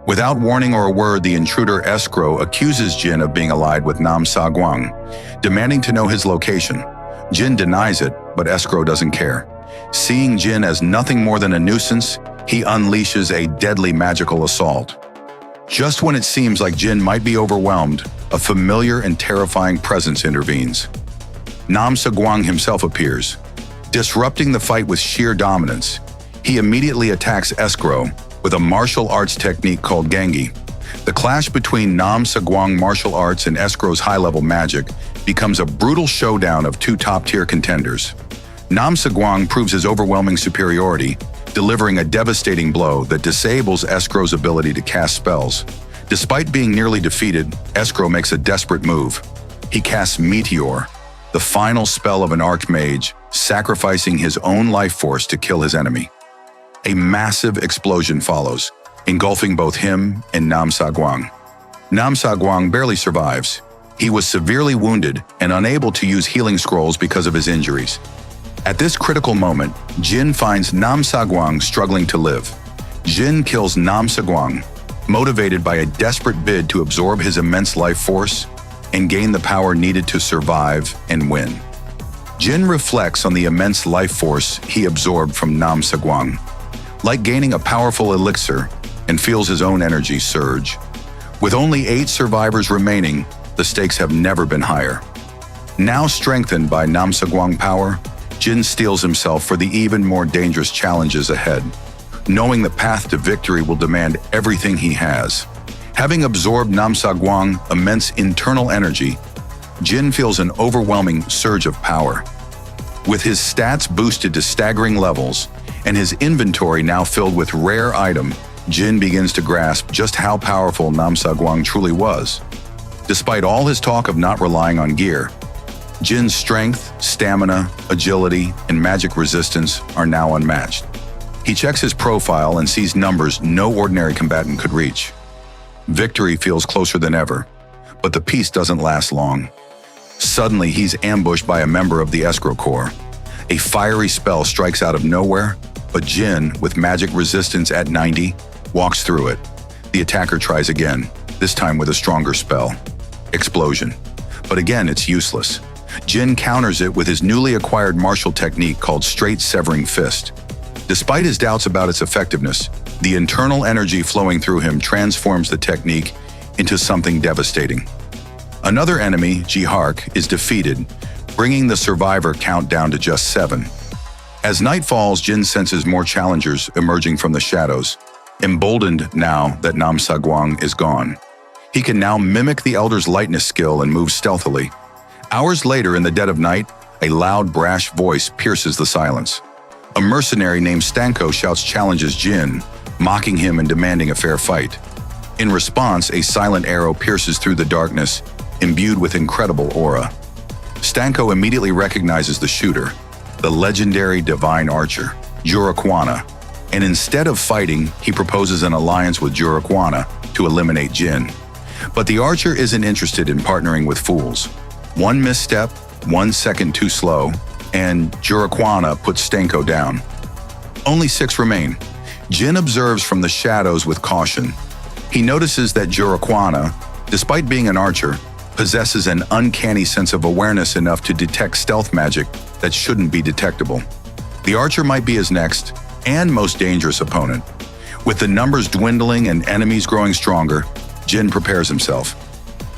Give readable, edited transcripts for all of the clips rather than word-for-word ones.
Without warning or a word, the intruder escrow accuses Jin of being allied with Nam Sa-gwang, demanding to know his location. Jin denies it, but escrow doesn't care. Seeing Jin as nothing more than a nuisance, he unleashes a deadly magical assault. Just when it seems like Jin might be overwhelmed, a familiar and terrifying presence intervenes. Nam Sa-gwang himself appears, disrupting the fight with sheer dominance. He immediately attacks escrow with a martial arts technique called Gangi. The clash between Nam Sa-gwang martial arts and escrow's high-level magic becomes a brutal showdown of two top-tier contenders. Nam Sa-gwang proves his overwhelming superiority, delivering a devastating blow that disables escrow's ability to cast spells. Despite being nearly defeated, escrow makes a desperate move. He casts Meteor, the final spell of an archmage, sacrificing his own life force to kill his enemy. A massive explosion follows, engulfing both him and Nam Sa-gwang. Nam Sa-gwang barely survives. He was severely wounded and unable to use healing scrolls because of his injuries. At this critical moment, Jin finds Nam Sa-gwang struggling to live. Jin kills Nam Sa-gwang, motivated by a desperate bid to absorb his immense life force and gain the power needed to survive and win. Jin reflects on the immense life force he absorbed from Nam Sa-gwang, like gaining a powerful elixir, and feels his own energy surge. With only 8 survivors remaining, the stakes have never been higher. Now strengthened by Nam Sa-gwang power, Jin steels himself for the even more dangerous challenges ahead, knowing the path to victory will demand everything he has. Having absorbed Nam Sa-gwang's immense internal energy, Jin feels an overwhelming surge of power. With his stats boosted to staggering levels, and his inventory now filled with rare items, Jin begins to grasp just how powerful Nam Sa-gwang truly was. Despite all his talk of not relying on gear, Jin's strength, stamina, agility, and magic resistance are now unmatched. He checks his profile and sees numbers no ordinary combatant could reach. Victory feels closer than ever, but the peace doesn't last long. Suddenly, he's ambushed by a member of the escrow corps. A fiery spell strikes out of nowhere, but Jin, with magic resistance at 90, walks through it. The attacker tries again, this time with a stronger spell. Explosion. But again, it's useless. Jin counters it with his newly acquired martial technique called Straight Severing Fist. Despite his doubts about its effectiveness, the internal energy flowing through him transforms the technique into something devastating. Another enemy, Ji-hark, is defeated, bringing the survivor count down to just 7. As night falls, Jin senses more challengers emerging from the shadows, emboldened now that Nam Sa-gwang is gone. He can now mimic the Elder's lightness skill and move stealthily. Hours later, in the dead of night, a loud, brash voice pierces the silence. A mercenary named Stanko shouts challenges Jin, mocking him and demanding a fair fight. In response, a silent arrow pierces through the darkness, imbued with incredible aura. Stanko immediately recognizes the shooter, the legendary divine archer, Jurukwana, and instead of fighting, he proposes an alliance with Jurukwana to eliminate Jin. But the archer isn't interested in partnering with fools. One misstep, 1 second too slow, and Jurukwana puts Stanko down. Only 6 remain. Jin observes from the shadows with caution. He notices that Jurukwana, despite being an archer, possesses an uncanny sense of awareness enough to detect stealth magic that shouldn't be detectable. The archer might be his next and most dangerous opponent. With the numbers dwindling and enemies growing stronger, Jin prepares himself.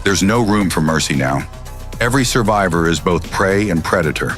There's no room for mercy now. Every survivor is both prey and predator.